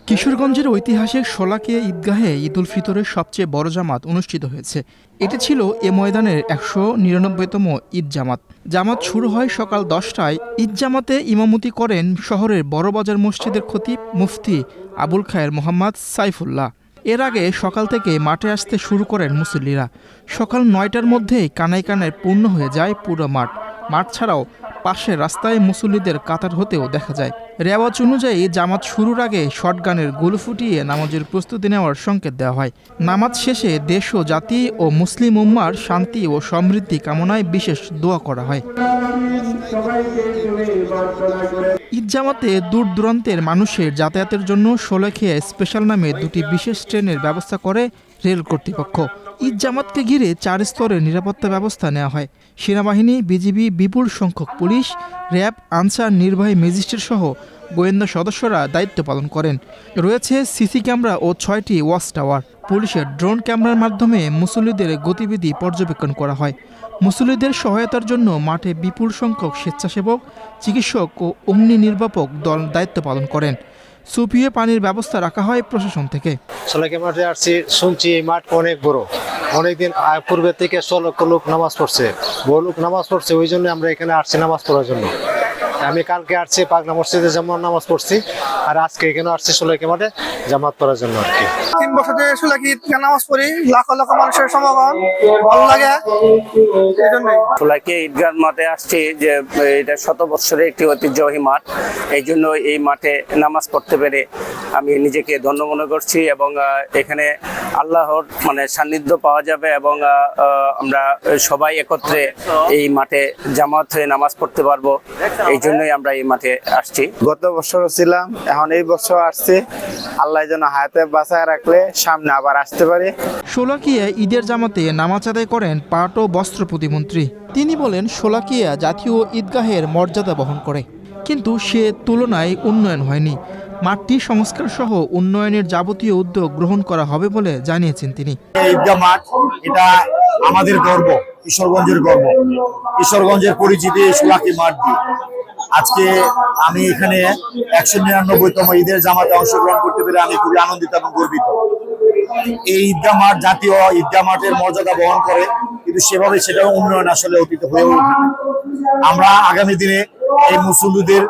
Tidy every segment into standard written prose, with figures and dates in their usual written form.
কিশোরগঞ্জের ঐতিহাসিক শোলাকিয়া ঈদগাহে ঈদুল ফিতরের সবচেয়ে বড় জামাত অনুষ্ঠিত হয়েছে। এটি ছিল এ ময়দানের ১৯৯তম ঈদ জামাত। জামাত শুরু হয় সকাল ১০টায়। ঈদ জামাতে ইমামতি করেন শহরের বড়বাজার মসজিদের খতিব মুফতি আবুল খায়ের মোহাম্মদ সাইফুল্লাহ। এর আগে সকাল থেকে মাঠে আসতে শুরু করেন মুসল্লিরা। সকাল ৯টার মধ্যেই কানায় কানায় পূর্ণ হয়ে যায় পুরো মাঠ। মাঠ ছাড়াও পাশের রাস্তায় মুসল্লিদের কাতার হতেও দেখা যায়। রেওয়াজ অনুযায়ী জামাত শুরুর আগে শটগানের গুলি ফুটিয়ে নামাজের প্রস্তুতি নেওয়ার সংকেত দেওয়া হয়। নামাজ শেষে দেশ ও জাতি ও মুসলিম উম্মার শান্তি ও সমৃদ্ধি কামনায় বিশেষ দোয়া করা হয়। ঈদ জামাতে দূর দূরান্তের মানুষের যাতায়াতের জন্য শোলাকিয়া স্পেশাল নামে দুটি বিশেষ ট্রেনের ব্যবস্থা করে রেল কর্তৃপক্ষ। ঈদ জামাতকে ঘিরে ৪ স্তরের নিরাপত্তা ব্যবস্থা নেওয়া হয়। সেনাবাহিনী, বিজিবি, বিপুল সংখ্যক পুলিশ, র্যাব, আনসার, নির্বাহী ম্যাজিস্ট্রেট সহ গোয়েন্দা সদস্যরা দায়িত্ব পালন করেন। রয়েছে সিসি ক্যামেরা ও ৬টি ওয়াচ টাওয়ার। পুলিশের ড্রোন ক্যামেরার মাধ্যমে মুসল্লিদের গতিবিধি পর্যবেক্ষণ করা হয়। মুসল্লিদের সহায়তার জন্য মাঠে বিপুল সংখ্যক স্বেচ্ছাসেবক, চিকিৎসক ও অগ্নি নির্বাপক দল দায়িত্ব পালন করেন। সুপিয়ে পানির ব্যবস্থা রাখা হয় প্রশাসন থেকে। শোলাকিয়া মাঠে আসছি, শুনছি এই মাঠ অনেক বড়। অনেকদিন পূর্বে থেকে ১৬ লক্ষ লোক নামাজ পড়ছে, বহু লোক নামাজ পড়ছে। ওই জন্য আমরা এখানে আসছি নামাজ পড়ার জন্য। আমি কালকে আসছি পাগলা মসজিদে যেমন নামাজ পড়ছি, আর আজকে এখানে আসছি শোলাকিয়া মাঠে জামাত পড়ার জন্য আর কি। ৩ বছর ধরে শোলাকিয়া নামাজ পড়ি, লাখ লাখ মানুষের সমাগম ভালো লাগে। শোলাকিয়া ঈদগাহ মাঠে আসছি যে এটা ১০০ বছরের একটি ঐতিহ্যবাহী মাঠ। এই জন্য এই মাঠে নামাজ পড়তে পেরে আমি নিজেকে ধন্য মনে করছি এবং এখানে আল্লাহর সান্নিধ্য পাওয়া যাবে এবং আমরা সবাই একত্রে এই মাঠে জামাত হয়ে নামাজ পড়তে পারবো। এই জন্যই আমরা এই মাঠে আসছি। গত বছরও ছিলাম, এখন এই বছর আসছি। আল্লাহ যেন হায়াতে বাঁচায় রাখলে সামনে আবার আসতে পারি। শোলাকিয়া ঈদের জামাতে নামাজ আদায় করেন পাট ও বস্ত্র প্রতিমন্ত্রী। তিনি বলেন, শোলাকিয়া জাতীয় ঈদগাহের মর্যাদা বহন করে, কিন্তু সে তুলনায় উন্নয়ন হয়নি। মাঠটি সংস্কার সহ উন্নয়নের যাবতীয় উদ্যোগ গ্রহণ করা হবে বলে জানিয়েছেন তিনি। ঈদগাহ মাঠ এটা আমাদের গর্ব, কিশোরগঞ্জের গর্ব, কিশোরগঞ্জের পরিচিতি শোলাকিয়া মাঠ দিয়ে। আজকে আমি এখানে ১৯৯তম ঈদের জামাতে অংশগ্রহণ করতে পেরে আমি খুবই আনন্দিত এবং গর্বিত। এই ঈদগাহ মাঠ জাতীয় ঈদগাহ মাঠের মর্যাদা বহন করে, কিন্তু সেভাবে সেটাও উন্নয়ন আসলে অতীত হয়ে ওঠে। আমরা আগামী দিনে এই মুসল্লিদের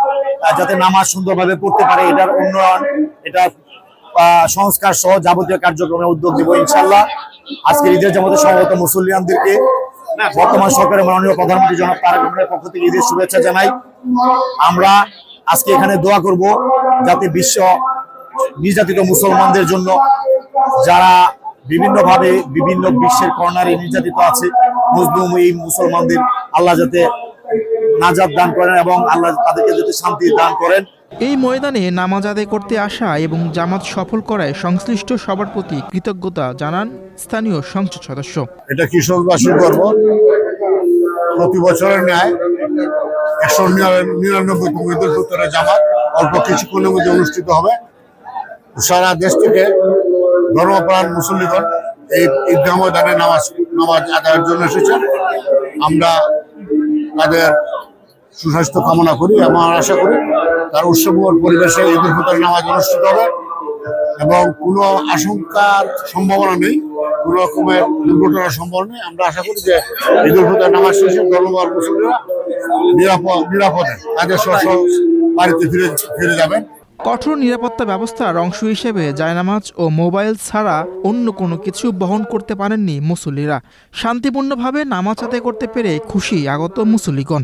যাতে নামাজ সুন্দরভাবে পড়তে পারে, এটার উন্নয়ন, এটা সংস্কার সহ যাবতীয় কার্যক্রমে উদ্যোগ দেব ইনশাল্লাহ। আজকে ঈদের জামাতে সমবেত মুসল্লিয়ানদেরকে বর্তমান সরকারের মাননীয় প্রধানমন্ত্রী জনাব তারেক রহমানের পক্ষ থেকে ঈদের শুভেচ্ছা জানাই। আমরা আজকে এখানে দোয়া করব যাতে বিশ্ব নির্যাতিত মুসলমানদের জন্য, যারা বিভিন্নভাবে বিভিন্ন বিশ্বের কর্নারে নির্যাতিত আছে, মজলুম এই মুসলমানদের আল্লাহ যাতে নাজাত দান করেন এবং আল্লাহ তাদেরকে যাতে শান্তি দান করেন। এই ময়দানে নামাজ আদায় করতে আসা এবং জামাত সফল করায় সংশ্লিষ্ট সবার প্রতি কৃতজ্ঞতা জানান স্থানীয় সংসদ সদস্য। এটা কিশোরবাসীর গর্ব। প্রতি বছরের ন্যায় ১৯৯তম ঈদুল ফিতরের জামাত অল্প কিছুক্ষণের মধ্যে অনুষ্ঠিত হবে। সারা দেশ থেকে ধর্মপ্রাণ মুসল্লিগণ এই ঈদগাহ ময়দানে নামাজ আদায়ের জন্য এসেছেন। আমরা তাদের সুস্বাস্থ্য কামনা করি এবং আশা করি তার উৎসবমুখর পরিবেশে ঈদুল ফিতর নামাজ অনুষ্ঠিত হবে এবং কোনো আশঙ্কার সম্ভাবনা নেই, কোনো রকমের দুর্ঘটনার সম্ভাবনা নেই। আমরা আশা করি যে ঈদুল ফিতর নামাজ শেষে ধর্মপ্রাণ মুসল্লিরা নিরাপদে তাদের বাড়িতে ফিরে যাবেন। কঠোর নিরাপত্তা ব্যবস্থার অংশ হিসেবে জায়নামাজ ও মোবাইল ছাড়া অন্য কোনো কিছু বহন করতে পারেননি মুসল্লিরা। শান্তিপূর্ণভাবে নামাজ আদায় করতে পেরে খুশি আগত মুসল্লিগণ।